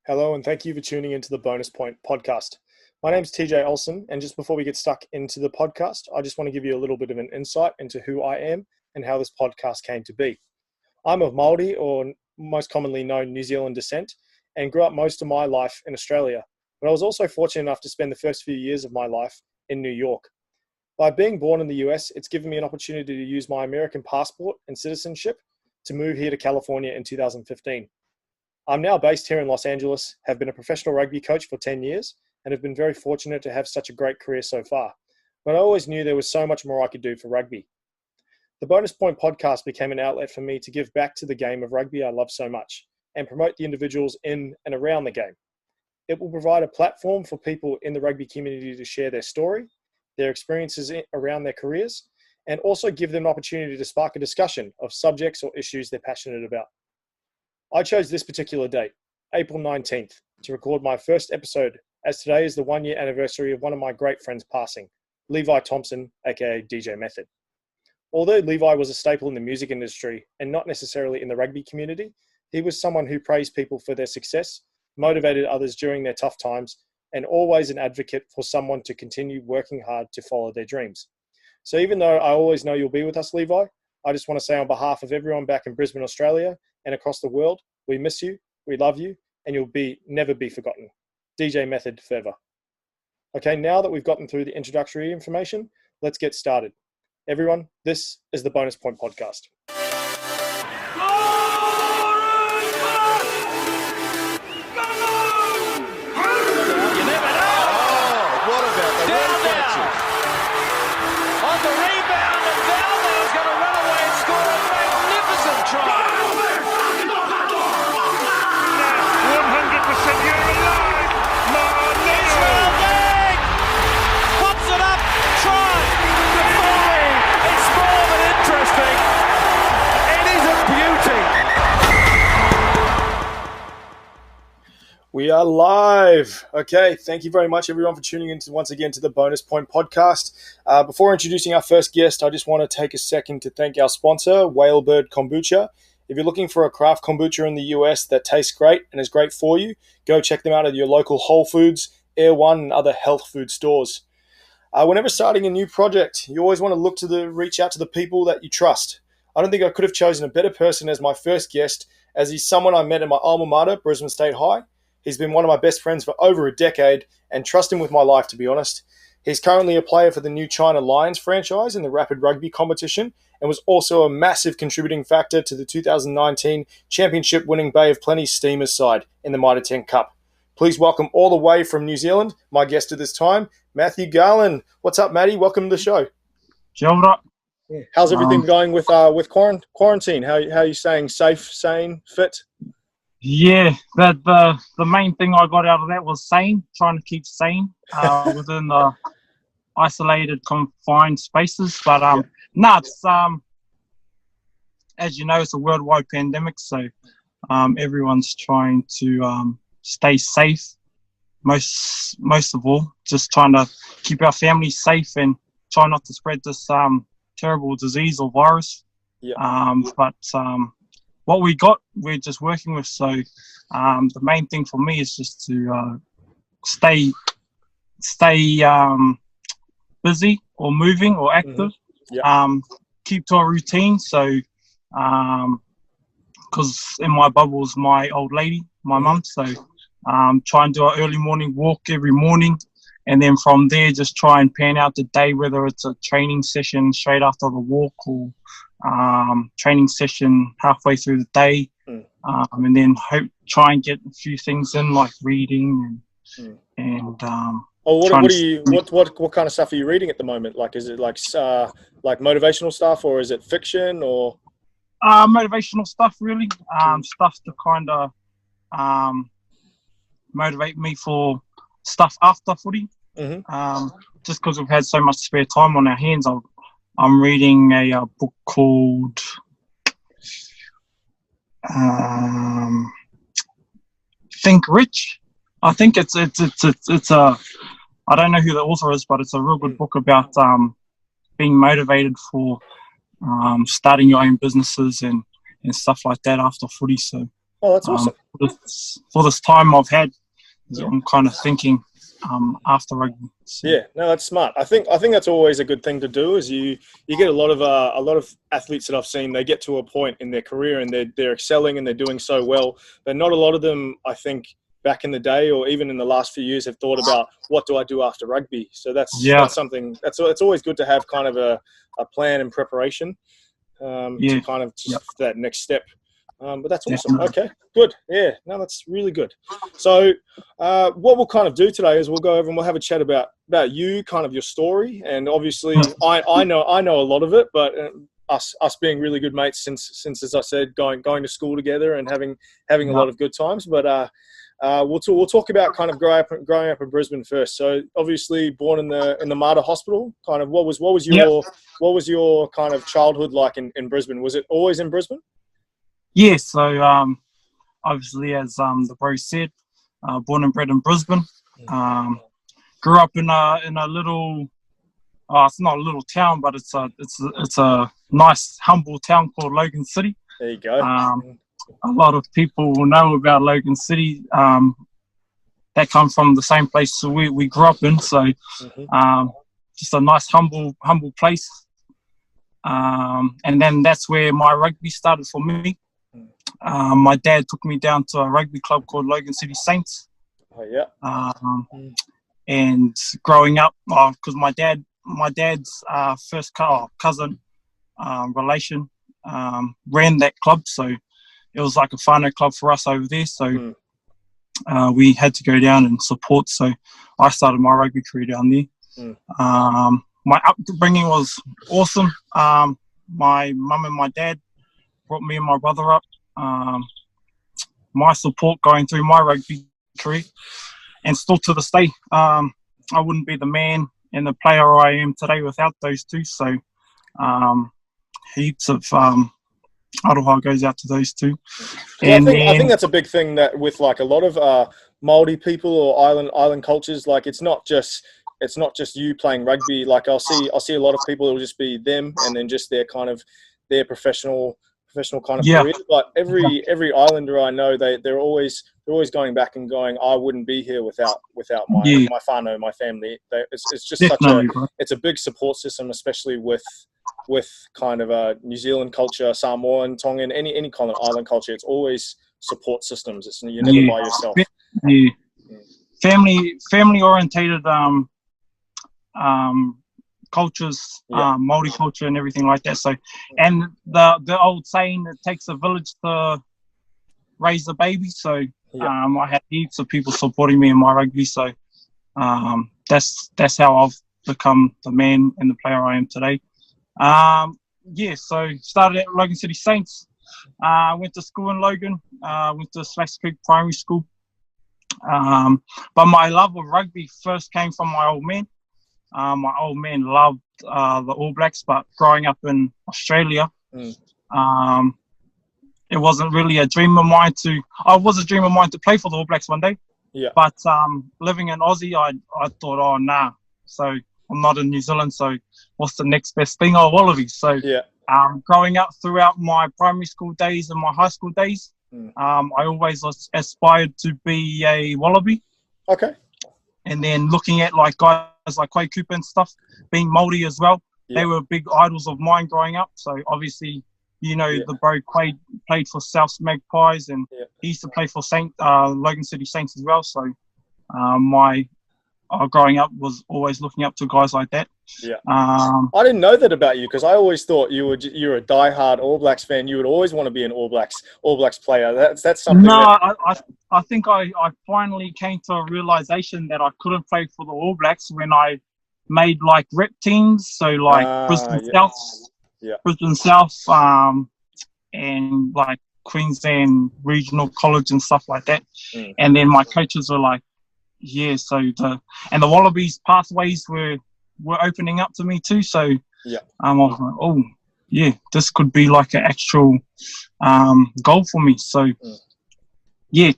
Hello, and thank you for tuning into the Bonus Point podcast. My name is Tj Olsen, and just before we get stuck into the podcast, I just want to give you a little bit of an insight into who I am and how this podcast came to be. I'm of Māori, or most commonly known New Zealand descent, and grew up most of my life in Australia. But I was also fortunate enough to spend the first few years of my life in New York. By being born in the US, it's given me an opportunity to use my American passport and citizenship to move here to California in 2015. I'm now based here in Los Angeles, have been a professional rugby coach for 10 years, and have been very fortunate to have such a great career so far. But I always knew there was so much more I could do for rugby. The Bonus Point podcast became an outlet for me to give back to the game of rugby I love so much and promote the individuals in and around the game. It will provide a platform for people in the rugby community to share their story, their experiences around their careers, and also give them an opportunity to spark a discussion of subjects or issues they're passionate about. I chose this particular date, April 19th, to record my first episode, as today is the 1-year anniversary of one of my great friends passing, Levi Thompson, aka DJ Method. Although Levi was a staple in the music industry and not necessarily in the rugby community, he was someone who praised people for their success, motivated others during their tough times, and always an advocate for someone to continue working hard to follow their dreams. So even though I always know you'll be with us, Levi, I just want to say on behalf of everyone back in Brisbane, Australia, and across the world, we miss you, we love you, and you'll never be forgotten. DJ Method forever. Okay, now that we've gotten through the introductory information, let's get started. Everyone, this is the Bonus Point podcast. We are live. Okay, thank you very much, everyone, for tuning in once again to the Bonus Point podcast. Before introducing our first guest, I just want to take a second to thank our sponsor, Whalebird Kombucha. If you're looking for a craft kombucha in the US that tastes great and is great for you, go check them out at your local Whole Foods, Air One, and other health food stores. Whenever starting a new project, you always want to look to reach out to the people that you trust. I don't think I could have chosen a better person as my first guest, as he's someone I met in my alma mater, Brisbane State High. He's been one of my best friends for over a decade and trust him with my life, to be honest. He's currently a player for the new China Lions franchise in the Rapid Rugby competition and was also a massive contributing factor to the 2019 championship-winning Bay of Plenty Steamers side in the Mitre 10 Cup. Please welcome all the way from New Zealand, my guest at this time, Mathew Garland. What's up, Matty? Welcome to the show. Kia ora. How's everything going with quarantine? How are you staying safe, sane, fit? Yeah, the main thing I got out of that was sane, trying to keep sane within the isolated, confined spaces. But it's as you know, it's a worldwide pandemic, so everyone's trying to stay safe. Most of all, just trying to keep our families safe and try not to spread this terrible disease or virus. Yeah. What we got, we're just working with. So the main thing for me is just to stay busy or moving or active. Mm-hmm. Yeah. Keep to a routine. So because in my bubble is my old lady, my mum. So try and do an early morning walk every morning. And then from there, just try and plan out the day, whether it's a training session straight after the walk or training session halfway through the day, and then try and get a few things in like reading and what kind of stuff are you reading at the moment? Like, is it like motivational stuff, or is it fiction, or motivational stuff really? Stuff to kind of motivate me for stuff after footy. Mm-hmm. Just because we've had so much spare time on our hands, I'm reading a book called Think Rich. I think it's a I don't know who the author is, but it's a real good book about being motivated for starting your own businesses and stuff like that after footy. So Oh, that's awesome. For this time I've had, I'm kind of thinking after rugby. So. Yeah, no, that's smart. I think that's always a good thing to do. Is you get a lot of athletes that I've seen. They get to a point in their career and they're excelling and they're doing so well, but not a lot of them, I think, back in the day or even in the last few years, have thought about what do I do after rugby. So that's something it's always good to have kind of a plan and preparation to kind of just that next step. But that's awesome. Okay, good. Yeah, no, that's really good. So what we'll kind of do today is we'll go over and we'll have a chat about you, kind of your story. And obviously I know a lot of it, but us being really good mates since as I said, going to school together and having a lot of good times. But we'll talk about kind of growing up in Brisbane first. So obviously born in the Mitre hospital. Kind of what was your kind of childhood like in Brisbane? Was it always in Brisbane? Yeah, so obviously, as the bro said, born and bred in Brisbane. Grew up in a little, it's not a little town, but it's a nice, humble town called Logan City. There you go. A lot of people will know about Logan City. That come from the same place we grew up in. So just a nice, humble place. And then that's where my rugby started for me. My dad took me down to a rugby club called Logan City Saints. Oh yeah. And growing up, because my dad's first cousin relation ran that club, so it was like a whānau club for us over there. So we had to go down and support. So I started my rugby career down there. My upbringing was awesome. My mum and my dad brought me and my brother up. My support going through my rugby career, and still to this day, I wouldn't be the man and the player I am today without those two. So heaps of aroha goes out to those two. And I think that's a big thing that with like a lot of Māori people or island cultures, like it's not just you playing rugby. Like I'll see a lot of people who will just be them and then just their professional kind of career. But every islander I know, they're always going back and going, I wouldn't be here without my whānau, my family. It's just it's a big support system, especially with kind of New Zealand culture, Samoan, Tongan, any kind of island culture. It's always support systems. You're never by yourself. Family orientated cultures, Māori culture and everything like that. So, and the old saying, it takes a village to raise a baby. So I had heaps of people supporting me in my rugby. So that's how I've become the man and the player I am today. So started at Logan City Saints. Went to school in Logan. Went to Slacks Creek Primary School. But my love of rugby first came from my old man. My old man loved the All Blacks, but growing up in Australia, it wasn't really a dream of mine to play for the All Blacks one day. Yeah. But living in Aussie, I thought, oh, nah. So I'm not in New Zealand, so what's the next best thing? Oh, Wallabies. So growing up throughout my primary school days and my high school days, I always aspired to be a Wallaby. Okay. And then looking at like guys like Koe Cooper and stuff, being Māori as well, they were big idols of mine growing up. So obviously, the bro played for South Magpies, and he used to play for Logan City Saints as well. So my growing up was always looking up to guys like that. Yeah. I didn't know that about you, because I always thought you're a diehard All Blacks fan. You would always want to be an All Blacks player. That's something. No, I think I finally came to a realization that I couldn't play for the All Blacks when I made like rep teams. So like Brisbane South, and like Queensland Regional College and stuff like that. And then my coaches were like, so the Wallabies pathways were opening up to me too. So I was like, oh yeah, this could be like an actual goal for me. So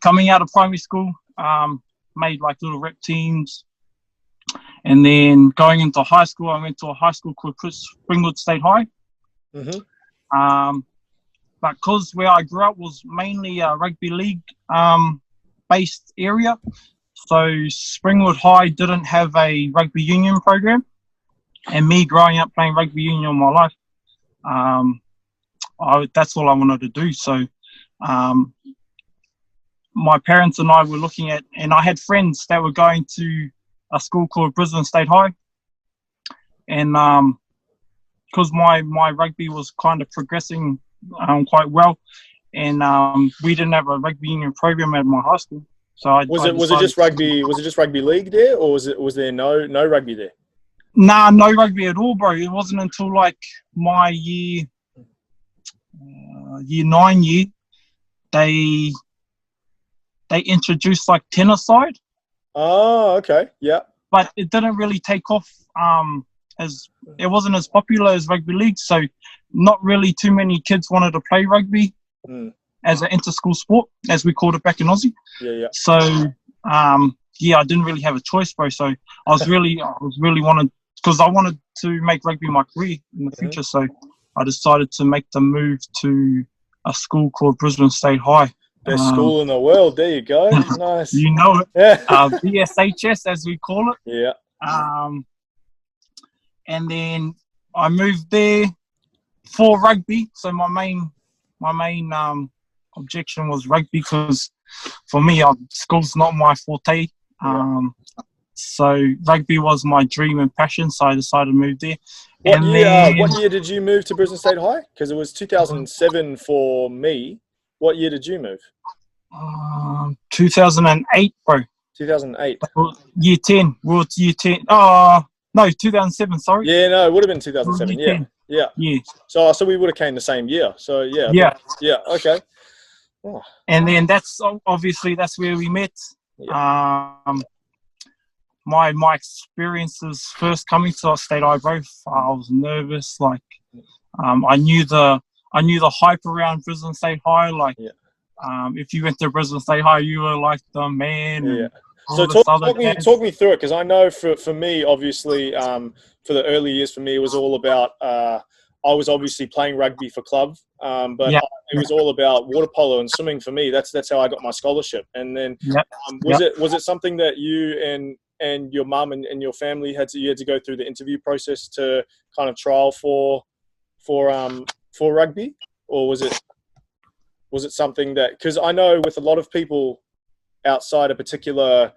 coming out of primary school, made like little rep teams, and then going into high school, I went to a high school called Springwood State High. but because where I grew up was mainly a rugby league based area, so Springwood High didn't have a rugby union program. And me growing up playing rugby union all my life, that's all I wanted to do. So my parents and I were looking at, and I had friends that were going to a school called Brisbane State High. And because my rugby was kind of progressing quite well, and we didn't have a rugby union program at my high school. So was it just rugby? Was it just rugby league there, or was there no rugby there? Nah, no rugby at all, bro. It wasn't until like my year 9 they introduced like tennis side. Oh, okay, yeah. But it didn't really take off. As it wasn't as popular as rugby league, so not really too many kids wanted to play rugby as an inter-school sport, as we called it back in Aussie. Yeah. So I didn't really have a choice, bro. So I was really wanted, because I wanted to make rugby my career in the future. So I decided to make the move to a school called Brisbane State High. Best school in the world. There you go. Nice. You know it. Yeah. BSHS, as we call it. Yeah. And then I moved there for rugby. So my main objection was rugby, because for me, school's not my forte. So rugby was my dream and passion. So I decided to move there. What year did you move to Brisbane State High? Because it was 2007 for me. What year did you move? 2008, bro. 2008. Year 10. We were year 10. No, 2007, sorry. Yeah, no, it would have been 2007. Yeah. So we would have came the same year. So yeah. Okay. Oh. And then that's where we met. Yeah. My experiences first coming to State High, bro, I was nervous. Like, I knew the hype around Brisbane State High. Like, if you went to Brisbane State High, you were like the man. Yeah. So talk me through it, because I know for me, obviously, for the early years, for me, it was all about. I was obviously playing rugby for club, but it was all about water polo and swimming for me. That's how I got my scholarship. And then was it something that you and your mum and your family had to go through the interview process to kind of trial for rugby, or was it something that, because I know with a lot of people outside a particular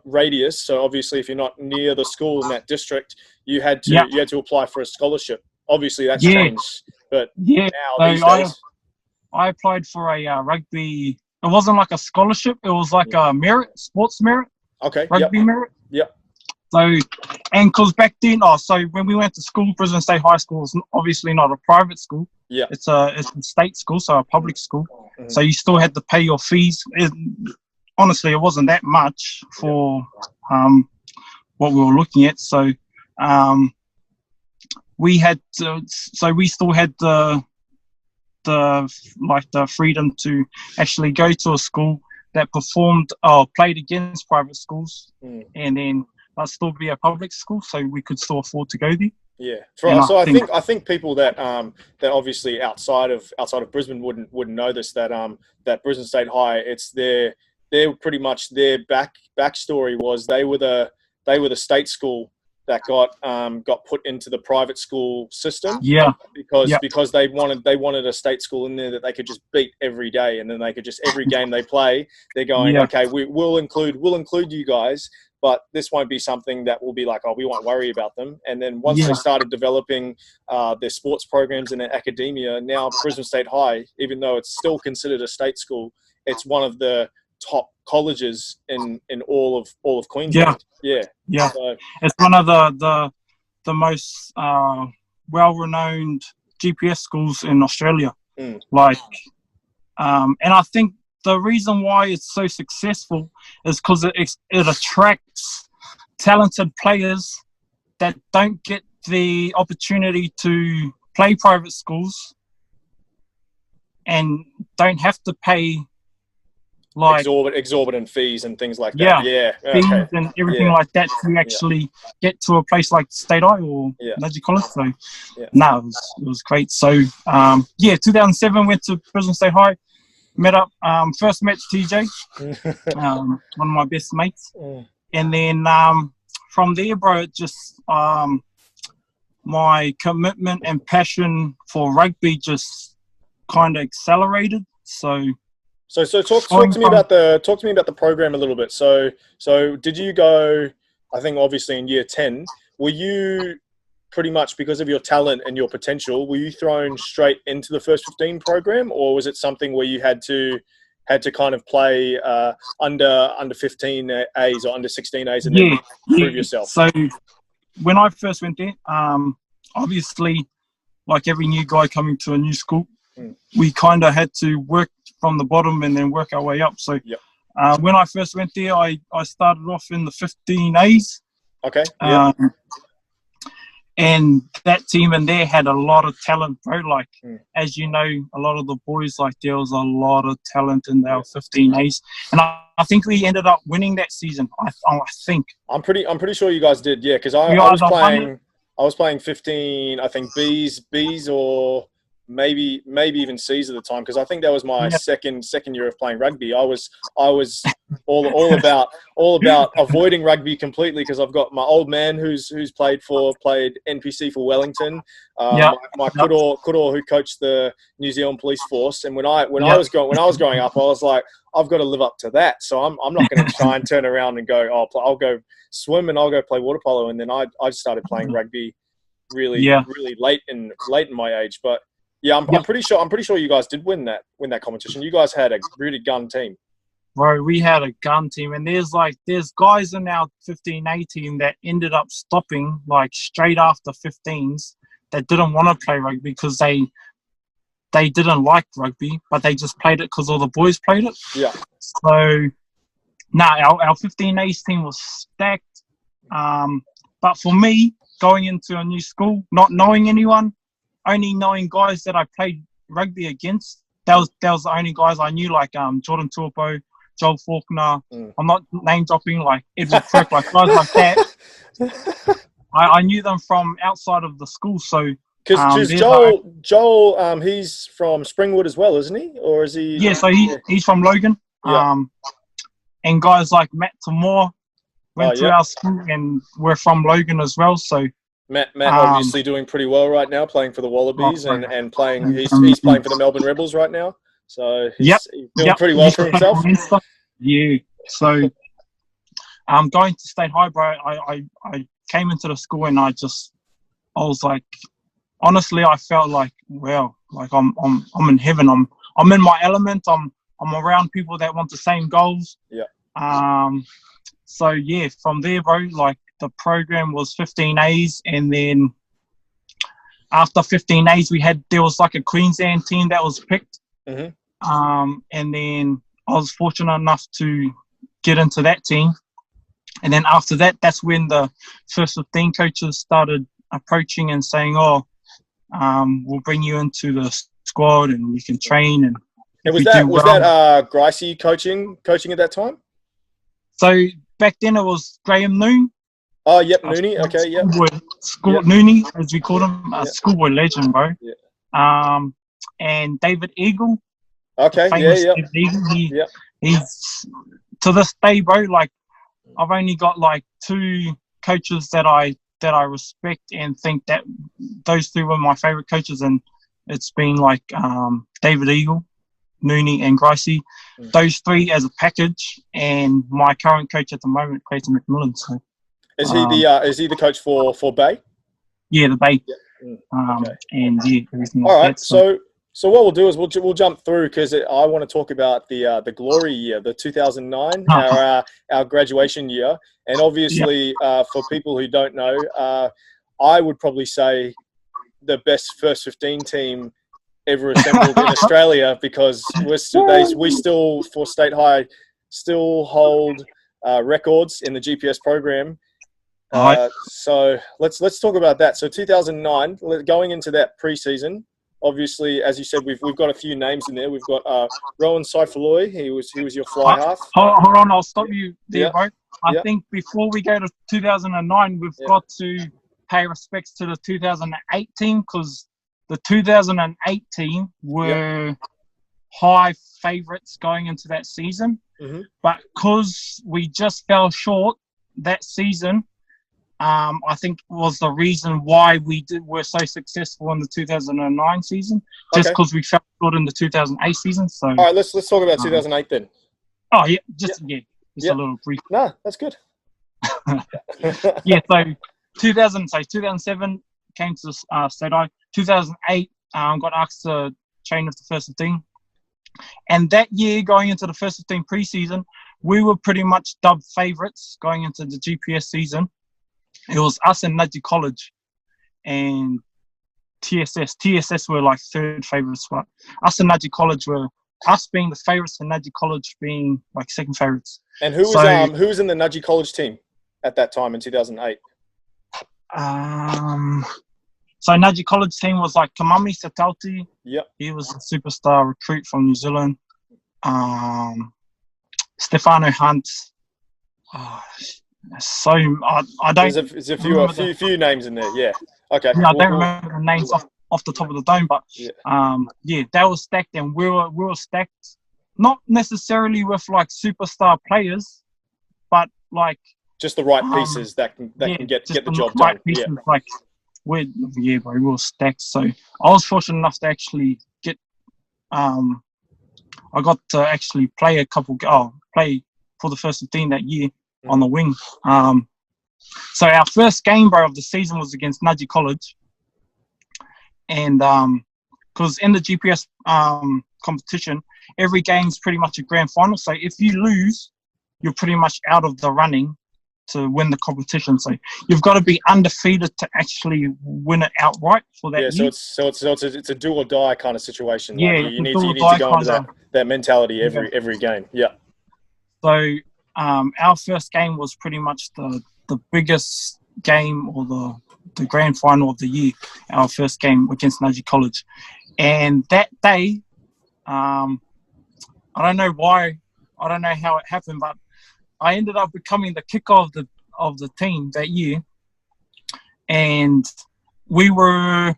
radius, so obviously if you're not near the school in that district, you had to apply for a scholarship. Obviously that's changed, but now these days, I applied for a rugby. It wasn't like a scholarship; it was like a merit, sports merit. Okay. Rugby merit. Yeah. So, and because back then, so when we went to school, Brisbane State High School is obviously not a private school. Yeah. It's a state school, so a public school. Mm-hmm. So you still had to pay your fees. Honestly, it wasn't that much for what we were looking at. So we still had the freedom to actually go to a school that played against private schools, and then still be a public school, so we could still afford to go there. Yeah. I think people that obviously outside of Brisbane wouldn't know this, that Brisbane State High, they're pretty much their backstory was they were the state school that got put into the private school system. Yeah. Because they wanted a state school in there that they could just beat every day, and then they could just every game they play, they're going, okay, we'll include you guys, but this won't be something that will be like, we won't worry about them. And then once they started developing their sports programs and their academia, now Brisbane State High, even though it's still considered a state school, it's one of the top colleges in all of Queensland. Yeah. So, it's one of the most well-renowned GPS schools in Australia. Like, and I think the reason why it's so successful is because it attracts talented players that don't get the opportunity to play private schools and don't have to pay like exorbitant fees and things like yeah, that. Yeah, fees okay. and everything Yeah. like that to actually get to a place like State High or what you call it. So no, it was great. So 2007 went to Brisbane State High, met up. First met TJ, one of my best mates, and then from there, bro, it just my commitment and passion for rugby just kind of accelerated. So talk to me about the program a little bit. So did you go? I think obviously in year 10, were you pretty much, because of your talent and your potential, were you thrown straight into the first 15 program, or was it something where you had to kind of play under 15 A's or under 16 A's and then prove yourself? So when I first went there, obviously, like every new guy coming to a new school, we kind of had to work from the bottom and then work our way up. So when I first went there, I started off in the 15 A's. Okay. And that team in there had a lot of talent, bro. Like, as you know, a lot of the boys, like, there was a lot of talent in our 15 A's. And I think we ended up winning that season. I think. I'm pretty sure you guys did, yeah, because I was playing 15, I think B's or maybe even C's at the time, because I think that was my second year of playing rugby. I was all about avoiding rugby completely, because I've got my old man who's played NPC for Wellington, my Kuro who coached the New Zealand Police Force, and when I was growing up, I was like, I've got to live up to that. So I'm not going to try and turn around and go, I'll go swim and I'll go play water polo, and then I started playing rugby really late in my age, but. Yeah, I'm pretty sure you guys did win that competition. You guys had a really gun team. Bro, we had a gun team, and there's guys in our 15A team that ended up stopping like straight after 15s that didn't want to play rugby because they didn't like rugby, but they just played it because all the boys played it. Yeah. So our 15A's team was stacked. But for me, going into a new school, not knowing anyone, only knowing guys that I played rugby against, that was the only guys I knew, like Jordan Tuapo, Joel Faulkner. I'm not name dropping, like Edward Kirk, like guys like that. I knew them from outside of the school, so because Joel, he's from Springwood as well, isn't he? Or is he? Yeah, so he's from Logan. Yeah. And guys like Matt Tamore went to our school, and we're from Logan as well, so. Matt obviously doing pretty well right now, playing for the Wallabies and playing. He's playing for the Melbourne Rebels right now, so he's doing pretty well for himself. Yeah. So, going to State High, bro. I came into the school and I was like, honestly, I felt like, well, like I'm in heaven. I'm in my element. I'm around people that want the same goals. Yeah. So yeah, from there, bro, like. The program was 15 A's, and then after 15 A's, there was like a Queensland team that was picked. And then I was fortunate enough to get into that team. And then after that, that's when the first 15 coaches started approaching and saying, we'll bring you into the squad and you can train. And was that Gricey coaching at that time? So back then it was Graham Noon. Oh, yep, Nooney. Okay, yep. Nooney, as we call him, schoolboy legend, bro. Yeah. And David Eagle. Okay, David Eagle. He's to this day, bro. Like, I've only got like 2 coaches that I respect and think that those 2 were my favorite coaches, and it's been like David Eagle, Nooney, and Gricey. Those 3 as a package, and my current coach at the moment, Clayton McMillan. So. Is he the coach for Bay? Yeah, the Bay. Yeah. Okay. And everything. All right. So what we'll do is we'll jump through, because I want to talk about the glory year, the 2009, our graduation year, and obviously for people who don't know, I would probably say the best first 15 team ever assembled in Australia, because we still for State High still hold records in the GPS program. So let's talk about that. So 2009, going into that preseason, Obviously, as you said, we've got a few names in there. We've got Rowan Saifaloy. He was your fly half. Hold on, I'll stop you there, bro. I Yeah. think before we go to 2009, we've got to pay respects to the 2018 because the 2018 were high favourites going into that season. Mm-hmm. But because we just fell short that season, I think was the reason why were so successful in the 2009 season, just because we fell short in the 2008 season. So, all right, let's talk about 2008 then. Oh yeah, just a little brief. No, that's good. Yeah, so 2007 came to State I. 2008 got asked to train with the first 15, and that year going into the first 15 preseason, we were pretty much dubbed favourites going into the GPS season. It was us and Nudgee College and TSS. TSS were like third favourites, but us and Nudgee College were us being the favourites and Nudgee College being like second favourites. And who was in the Nudgee College team at that time in 2008? So Nudgee College team was like Kamami Satauti. Yep. He was a superstar recruit from New Zealand. Stefano Hunt. So I don't. There's a few names in there. Yeah. Okay. Yeah, I don't remember the names off the top of the dome, but they were stacked, and we were stacked. Not necessarily with like superstar players, but like just the right pieces that can get the job done. Pieces, like we were stacked. So I was fortunate enough to actually get. I got to actually play play for the first 15 that year on the wing. So our first game, bro, of the season was against Nudgee College, and because in the GPS competition, every game's pretty much a grand final. So if you lose, you're pretty much out of the running to win the competition. So you've got to be undefeated to actually win it outright for that year. So it's a do or die kind of situation. Yeah, like you need to go into that mentality every game. Yeah. So our first game was pretty much the biggest game or the grand final of the year. Our first game against Nudgee College, and that day, I don't know why, I don't know how it happened, but I ended up becoming the kicker of the team that year, and we were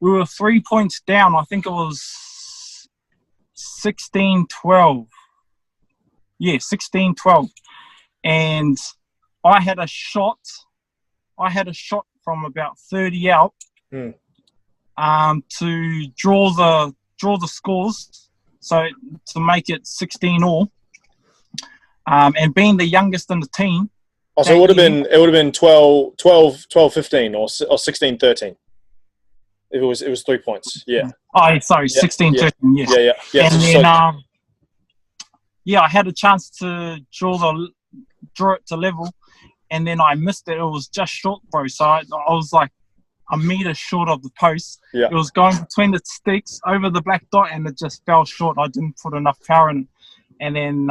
3 points down. I think it was 16-12. Yeah, 16-12. And I had a shot from about 30 out to draw the scores, so to make it 16 all. And being the youngest in the team. Oh, so it would have been 12-15 or 16-13. If it was 3 points. Yeah. Oh, sorry, 16-13. Yeah. And then I had a chance to draw it to level, and then I missed it. It was just short, bro. So I was like a metre short of the post. Yeah. It was going between the sticks over the black dot, and it just fell short. I didn't put enough power in it. And then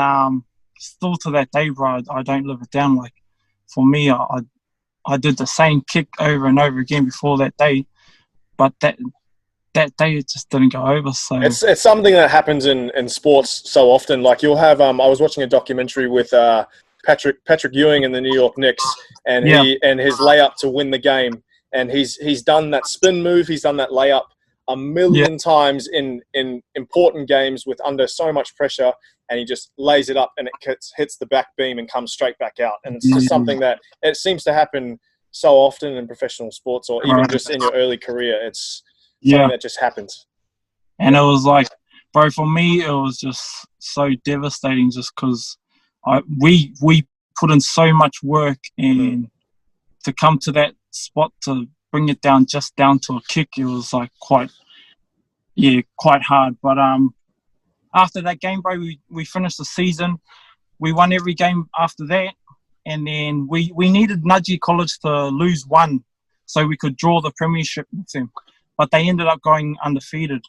still to that day, bro, I don't live it down. Like, for me, I did the same kick over and over again before that day, but that day it just didn't go over. So it's something that happens in sports so often. Like you'll have I was watching a documentary with Patrick Ewing in the New York Knicks, and his layup to win the game, and he's done that spin move, he's done that layup a million times in important games with under so much pressure, and he just lays it up and it hits the back beam and comes straight back out. And it's just something that it seems to happen so often in professional sports, or even just in your early career. It's something that just happens. And it was like, bro, for me, it was just so devastating just because we put in so much work, and to come to that spot to bring it down to a kick, it was like quite hard. But after that game, bro, we finished the season. We won every game after that, and then we needed Nudgee College to lose one so we could draw the premiership with them. But they ended up going undefeated.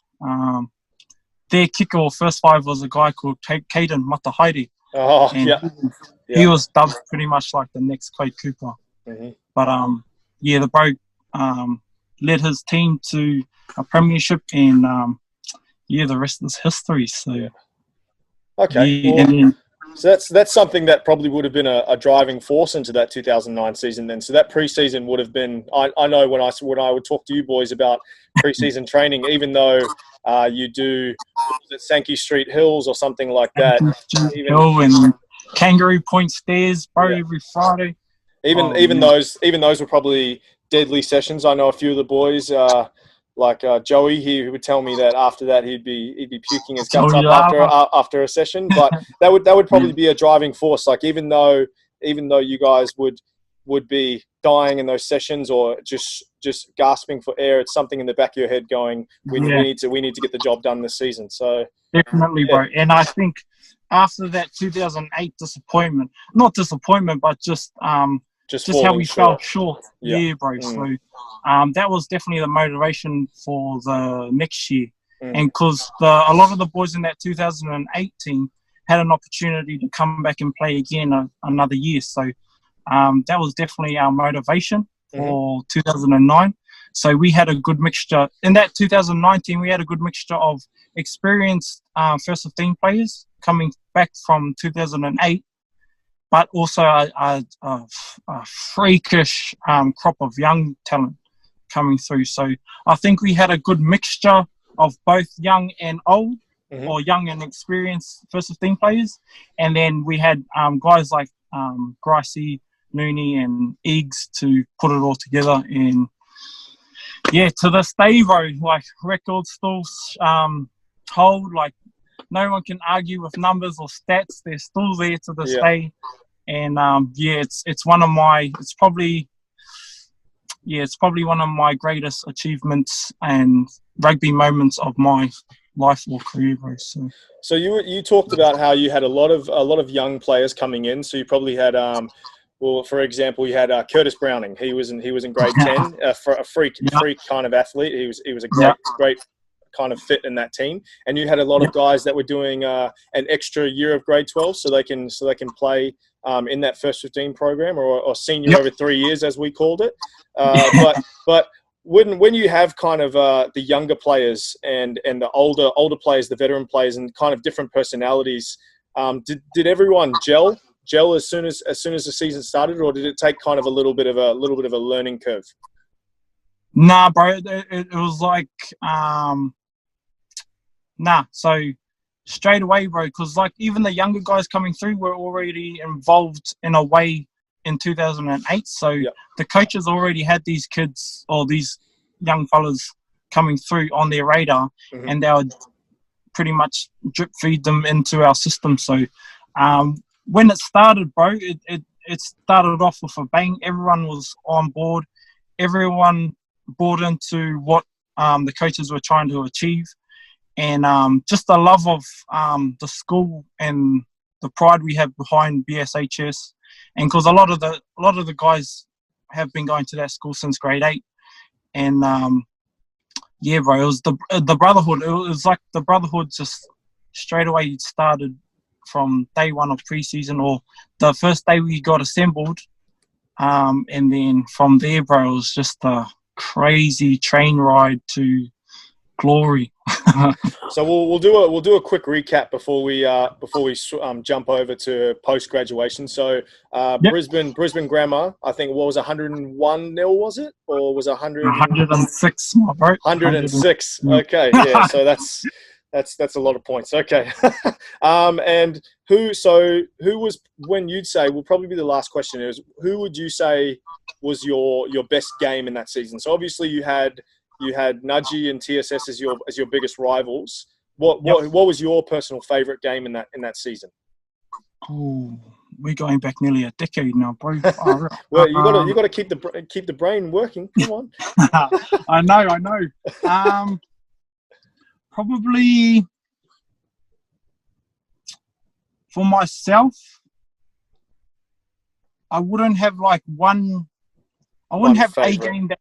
Their kicker or first five was a guy called Caden Matahaere. Oh, He was dubbed pretty much like the next Clay Cooper. Mm-hmm. But the bro led his team to a premiership, and the rest is history. So yeah. Okay. yeah, Well, and then, so that's something that probably would have been a driving force into that 2009 season then. So that preseason would have been, I know when I would talk to you boys about preseason training, even though you do Sankey Street Hills or something like that. Hill and Kangaroo Point Stairs, bro, every Friday. Even those were probably deadly sessions. I know a few of the boys, like Joey, he would tell me that after that he'd be puking his guts up after a session. But that would probably be a driving force. Like even though you guys would be dying in those sessions or just gasping for air, it's something in the back of your head going, we need to get the job done this season. So definitely, bro. And I think after that 2008 not disappointment, but just how we fell short. Yeah, bro. So that was definitely the motivation for the next year. And because a lot of the boys in that 2018 had an opportunity to come back and play again another year. So that was definitely our motivation for 2009. So we had a good mixture. In that 2019, we had a good mixture of experienced first 15 players coming back from 2008, but also a freakish crop of young talent coming through. So I think we had a good mixture of both young and old, or young and experienced first 15 players. And then we had guys like Gricey, Nooney and Eggs to put it all together. And yeah, to this day, bro, like records still hold. Like no one can argue with numbers or stats. They're still there to this day. And it's probably one of my greatest achievements and rugby moments of my life or career, bro. So you talked about how you had a lot of young players coming in. So you probably had well, for example, you had Curtis Browning. He was in grade 10, for a freak kind of athlete. He was a great kind of fit in that team. And you had a lot of guys that were doing an extra year of grade 12, so they can play in that first 15 program or senior over 3 years, as we called it. But when you have kind of the younger players and the older players, the veteran players, and kind of different personalities, did everyone gel as soon as the season started, or did it take kind of a little bit of a learning curve? Nah, bro, it was like so straight away, bro, because like even the younger guys coming through were already involved in a way in 2008. So the coaches already had these kids or these young fellas coming through on their radar, and they would pretty much drip feed them into our system. So when it started, bro, it started off with a bang. Everyone was on board. Everyone bought into what the coaches were trying to achieve. And just the love of the school and the pride we have behind BSHS, and because a lot of the guys have been going to that school since grade 8, and bro, it was the brotherhood. It was like the brotherhood just straight away started from day one of preseason, or the first day we got assembled, and then from there, bro, it was just a crazy train ride to glory. So we'll do a quick recap before we jump over to post graduation. So Brisbane Grammar, I think, what was 101-0, was it, or was it 106? 106. Okay, yeah. So that's a lot of points. Okay. And who was, when you'd say, will probably be the last question, is who would you say was your best game in that season? So obviously you had Nudgy and TSS as your biggest rivals. What was your personal favourite game in that season? Oh, we're going back nearly a decade now, bro. Well, you got to keep the brain working. Come on. I know. Probably for myself, I wouldn't have like one. I wouldn't have favorite. A game that.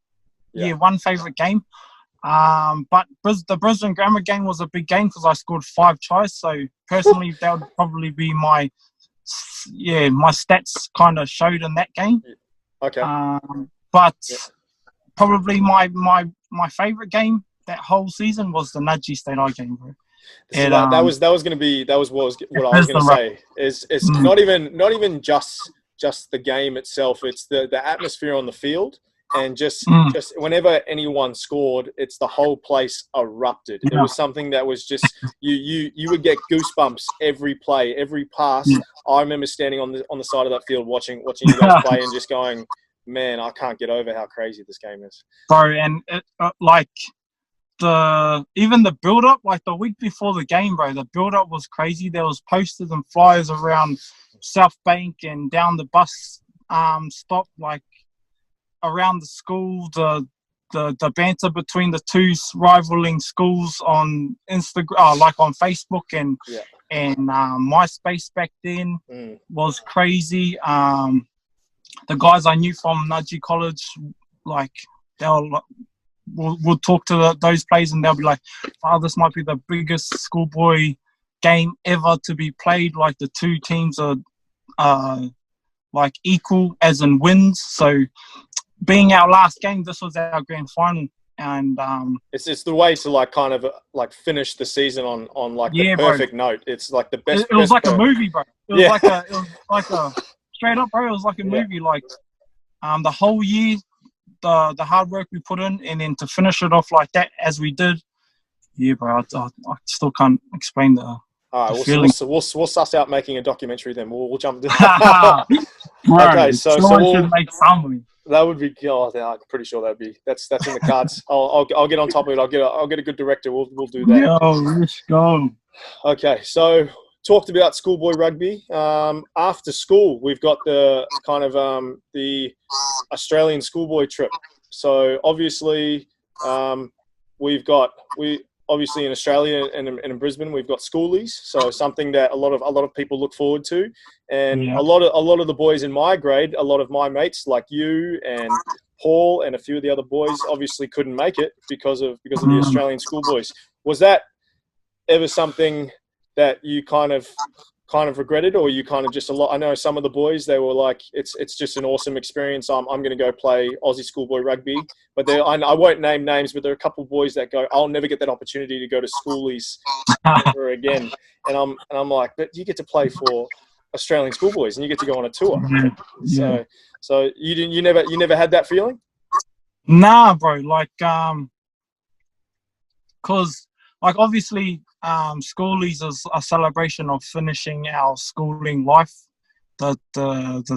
Yeah, one favourite game. But the Brisbane Grammar game was a big game because I scored 5 tries. So personally, that would probably be my stats kind of showed in that game. Okay. But probably my favourite game that whole season was the Nudgee State Eye game, bro. So that was what I was going to say. It's not even just the game itself. It's the atmosphere on the field, and just whenever anyone scored, it's the whole place erupted. It was something that was just you would get goosebumps every play, every pass. I remember standing on the side of that field watching you guys play and just going, man, I can't get over how crazy this game is, bro. And even the build up, like the week before the game, bro, the build up was crazy. There was posters and flyers around South Bank and down the bus stop, like around the school. The banter between the two rivaling schools on Instagram, like on Facebook and MySpace back then was crazy. The guys I knew from Nudgee College, like they were like, we'll talk to those players and they'll be like, oh, this might be the biggest schoolboy game ever to be played. Like the two teams are like equal as in wins. So being our last game, this was our grand final. And it's the way to like kind of like finish the season on like the perfect note. It's like the best. It was like a movie, bro. It was like a straight up, bro. It was like a movie. Like the whole year, the hard work we put in, and then to finish it off like that as we did, bro. I still can't explain the feeling. We'll suss out making a documentary then. We'll jump. Okay, so we'll make something. That would be. Oh, I'm pretty sure that's in the cards. I'll get on top of it. I'll get a good director. We'll do that. Yo, let's go. Okay, so talked about schoolboy rugby. After school, we've got the kind of the Australian schoolboy trip. So obviously, obviously in Australia and in Brisbane, we've got schoolies. So something that a lot of people look forward to, and a lot of the boys in my grade, a lot of my mates like you and Paul and a few of the other boys obviously couldn't make it because of the Australian schoolboys. Was that ever something that you kind of regretted, or you kind of just I know some of the boys, they were like, it's just an awesome experience. I'm going to go play Aussie schoolboy rugby, but I won't name names, but there are a couple of boys that go, I'll never get that opportunity to go to schoolies ever again. And I'm like, but you get to play for Australian schoolboys and you get to go on a tour. Yeah. So you never had that feeling? Nah, bro. Like, cause like obviously, schoolies is a celebration of finishing our schooling life. The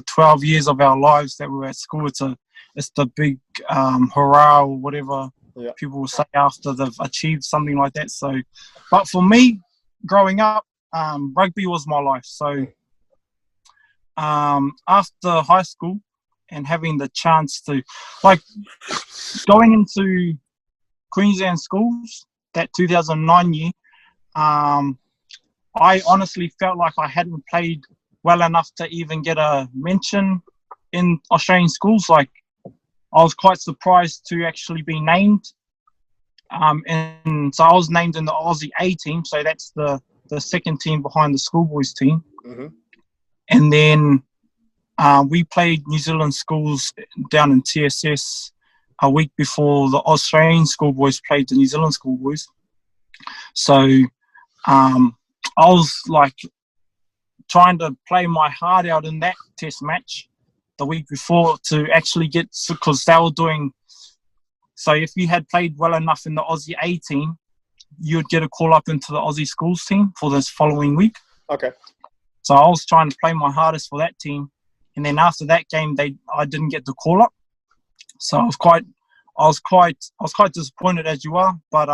12 years of our lives that we were at school. It's the big hurrah or whatever people will say after they've achieved something like that. So, but for me, growing up, rugby was my life. So, after high school and having the chance to, like, going into Queensland schools that 2009 year. I honestly felt like I hadn't played well enough to even get a mention in Australian schools. Like, I was quite surprised to actually be named. And so I was named in the Aussie A team. So that's the second team behind the schoolboys team. Mm-hmm. And then we played New Zealand schools down in TSS a week before the Australian schoolboys played the New Zealand schoolboys. So I was like trying to play my heart out in that test match the week before to actually get, because they were doing, so if you had played well enough in the Aussie A team, you'd get a call up into the Aussie schools team for this following week. Okay. So I was trying to play my hardest for that team. And then after that game, I didn't get the call up. So I was quite disappointed, as you are, but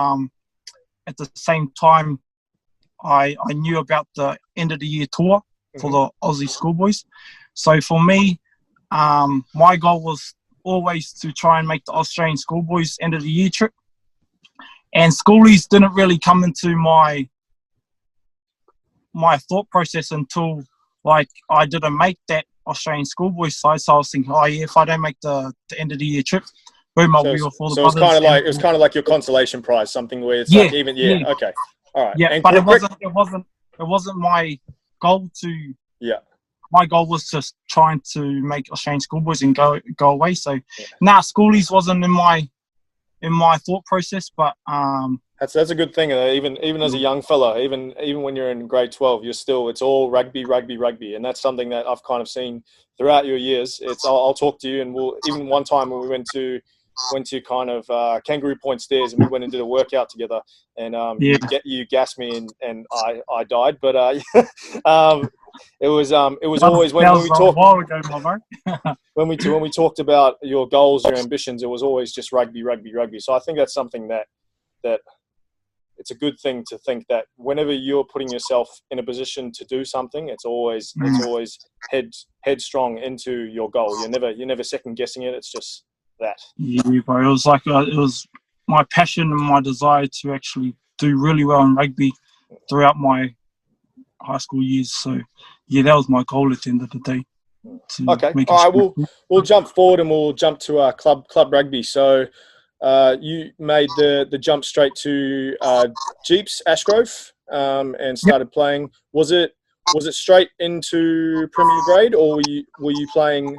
at the same time, I knew about the end of the year tour for the Aussie schoolboys. So for me, my goal was always to try and make the Australian schoolboys end of the year trip. And schoolies didn't really come into my thought process until like I didn't make that Australian schoolboys side. So I was thinking, if I don't make the end of the year trip, boom, I'll be for the So it was kind of like your consolation prize, something where it's like even okay. All right. Yeah, and but it wasn't my goal to my goal was just trying to make Australian schoolboys and go away. So, schoolies wasn't in my thought process, but that's a good thing. Even as a young fella, even when you're in grade 12, it's all rugby, and that's something that I've kind of seen throughout your years. I'll talk to you, and even one time when we went to kind of Kangaroo Point stairs, and we went and did a workout together, and you gassed me, and I died, but it was always when we talked a while ago, my bro. when we talked about your goals, your ambitions, it was always just rugby. So I think that's something that it's a good thing to think that whenever you're putting yourself in a position to do something, it's always headstrong into your goal. You're never second guessing it. It's just that. Yeah, bro. It was like it was my passion and my desire to actually do really well in rugby throughout my high school years. So yeah, that was my goal at the end of the day. Okay. All right. We'll jump forward and we'll jump to club rugby. So. You made the jump straight to Jeeps Ashgrove and started playing. Was it straight into Premier Grade, or were you playing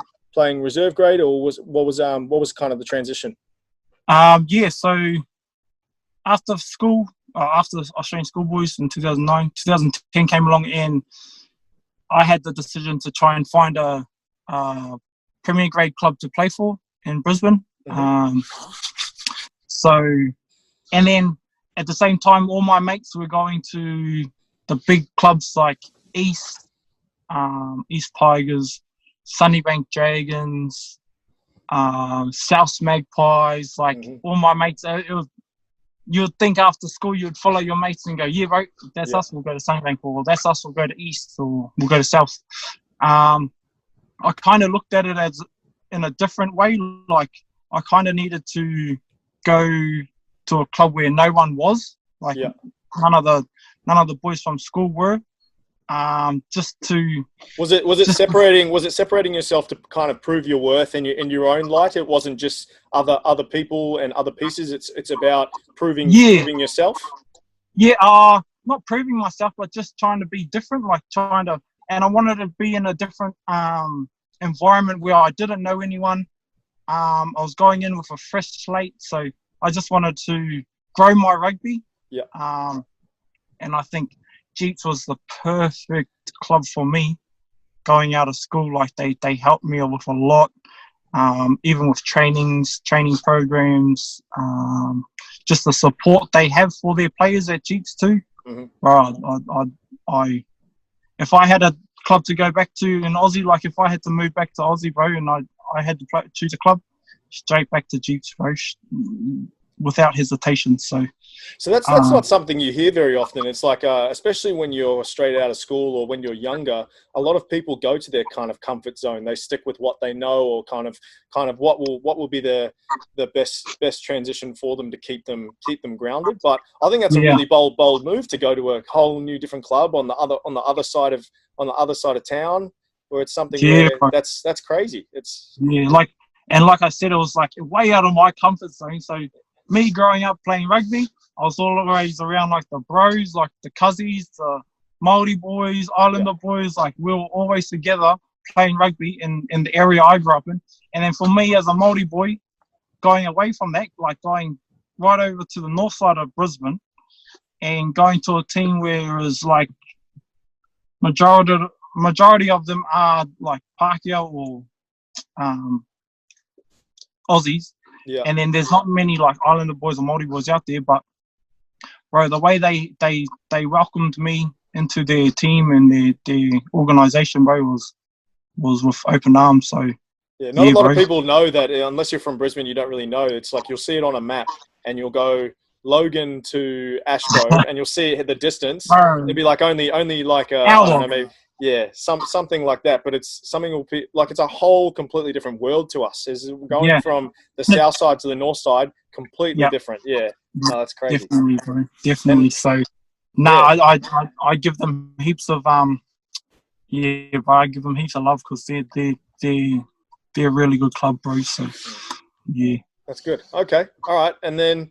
reserve grade, or what was kind of the transition? So after school, after Australian Schoolboys in 2009, 2010 came along, and I had the decision to try and find a Premier Grade club to play for in Brisbane. Mm-hmm. And then at the same time, all my mates were going to the big clubs like East Tigers, Sunnybank Dragons, South Magpies. Like all my mates, you'd think after school you'd follow your mates and go, yeah, bro, that's us. We'll go to Sunnybank, or that's us. We'll go to East, or we'll go to South. I kind of looked at it as in a different way. Like I kind of needed to go to a club where no one was, like none of the boys from school were. Was it separating yourself to kind of prove your worth in your own light? It wasn't just other people and other pieces. It's about proving yourself. Not proving myself, but just trying to be different. And I wanted to be in a different environment where I didn't know anyone. I was going in with a fresh slate, so I just wanted to grow my rugby. Yeah. And I think Jeeps was the perfect club for me going out of school. Like they helped me with a lot, even with training programs, just the support they have for their players at Jeeps too. Mm-hmm. If I had a club to go back to in Aussie, like if I had to move back to Aussie, bro, and I had to choose a club, straight back to Jeeps, bro, without hesitation. So that's not something you hear very often. It's like, especially when you're straight out of school or when you're younger, a lot of people go to their kind of comfort zone. They stick with what they know, or kind of what will be the best transition for them to keep them grounded. But I think that's a really bold move to go to a whole new different club on the other side of town, where it's something that's crazy. It's like I said, it was like way out of my comfort zone. So me growing up playing rugby, I was always around like the bros, like the Cuzzies, the Māori boys, Islander boys. Like we were always together playing rugby in the area I grew up in. And then for me as a Māori boy, going away from that, like going right over to the north side of Brisbane and going to a team where it was like majority of them are like Pākehā or Aussies. Yeah. And then there's not many like Islander boys or Māori boys out there, but bro, the way they welcomed me into their team and their organisation, bro, was with open arms. So not a lot of people know that. Unless you're from Brisbane, you don't really know. It's like you'll see it on a map and you'll go Logan to Ashgrove and you'll see it at the distance. It'd be like only like I don't know, maybe something like that. But it's something will be like it's a whole completely different world to us. Is going from the south side to the north side, completely different. Yeah, no, that's crazy. Definitely, bro. Definitely. So, I give them heaps of but I give them heaps of love because they're a really good club, bro. So, yeah, that's good. Okay, all right, and then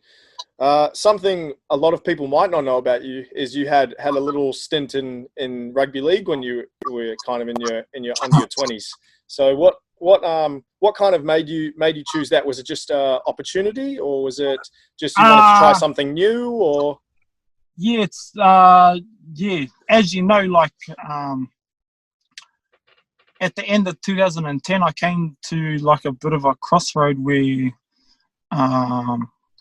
Something a lot of people might not know about you is you had a little stint in rugby league when you were kind of in your under your 20s. So what kind of made you choose that? Was it just opportunity, or was it just you wanted to try something new? Or yeah, it's as you know, like at the end of 2010, I came to like a bit of a crossroad where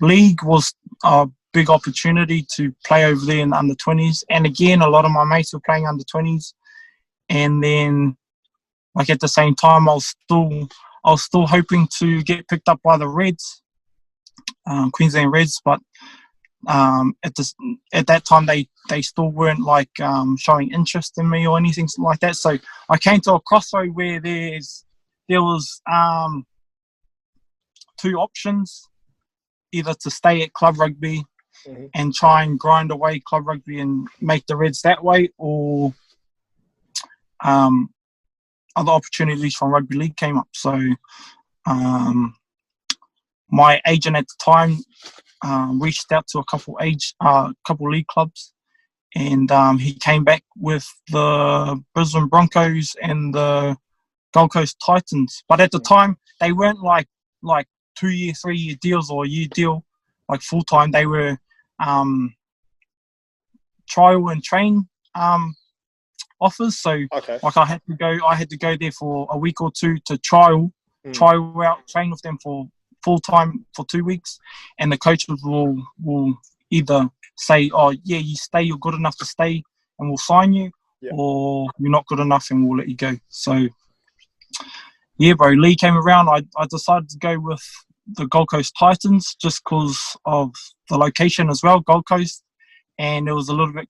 league was a big opportunity to play over there in the under 20s, and again, a lot of my mates were playing under 20s, and then like at the same time, I was still hoping to get picked up by the Reds, Queensland Reds, but at that time they still weren't like showing interest in me or anything like that. So I came to a crossroad where there was two options: either to stay at club rugby and try and grind away club rugby and make the Reds that way, or other opportunities from rugby league came up. So my agent at the time reached out to a couple league clubs, and he came back with the Brisbane Broncos and the Gold Coast Titans. But at the time, they weren't like 2-year, 3-year deals or a year deal, like full time. They were trial and train offers. So like I had to go there for a week or two to trial out, train with them for full time for 2 weeks, and the coaches will either say, oh yeah, you stay, you're good enough to stay and we'll sign you, or you're not good enough and we'll let you go. So yeah, bro, Lee came around. I decided to go with the Gold Coast Titans just because of the location as well, Gold Coast, and it was a little bit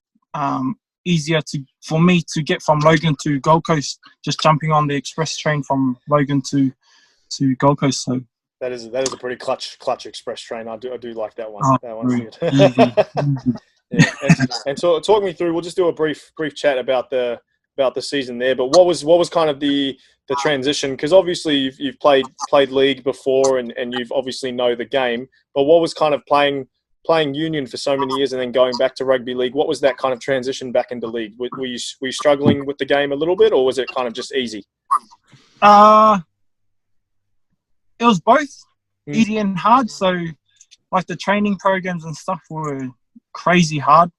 easier for me to get from Logan to Gold Coast, just jumping on the express train from Logan to Gold Coast. So that is a pretty clutch express train. I do like that one. Oh, that one's good. Yeah. And so talk me through. We'll just do a brief chat about the season there. But what was kind of the transition? Because obviously you've played league before and you've obviously know the game. But what was kind of playing union for so many years and then going back to rugby league? What was that kind of transition back into league? Were you struggling with the game a little bit, or was it kind of just easy? It was both easy and hard. So like the training programs and stuff were crazy hard,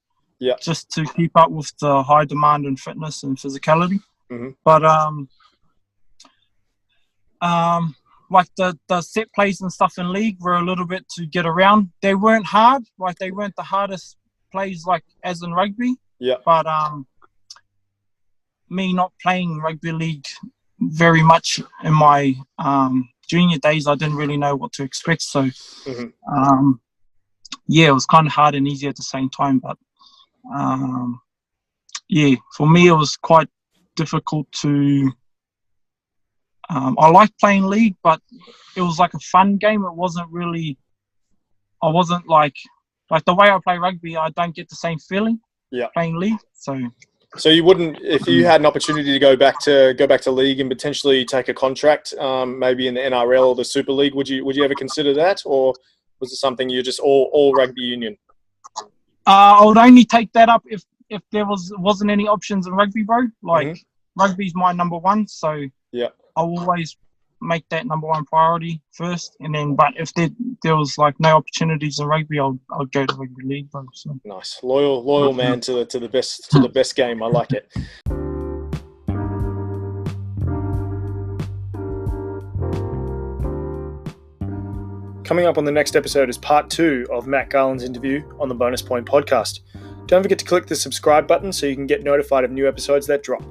just to keep up with the high demand in fitness and physicality. But like the set plays and stuff in league were a little bit to get around. They weren't hard, like they weren't the hardest plays like as in rugby. But me not playing rugby league very much in my junior days, I didn't really know what to expect. So it was kind of hard and easy at the same time. But for me, it was quite difficult to. I liked playing league, but it was like a fun game. It wasn't really. I wasn't like the way I play rugby. I don't get the same feeling playing league. So you wouldn't, if you had an opportunity to go back to league and potentially take a contract, maybe in the NRL or the Super League, would you ever consider that, or was it something you're just all rugby union? I would only take that up if there wasn't any options in rugby, bro. Like rugby's my number one, so I'll always make that number one priority first, and then. But if there was like no opportunities in rugby, I'll go to rugby league, bro. So. Nice, loyal man to the best game. I like it. Coming up on the next episode is part 2 of Matt Garland's interview on the Bonus Point podcast. Don't forget to click the subscribe button so you can get notified of new episodes that drop.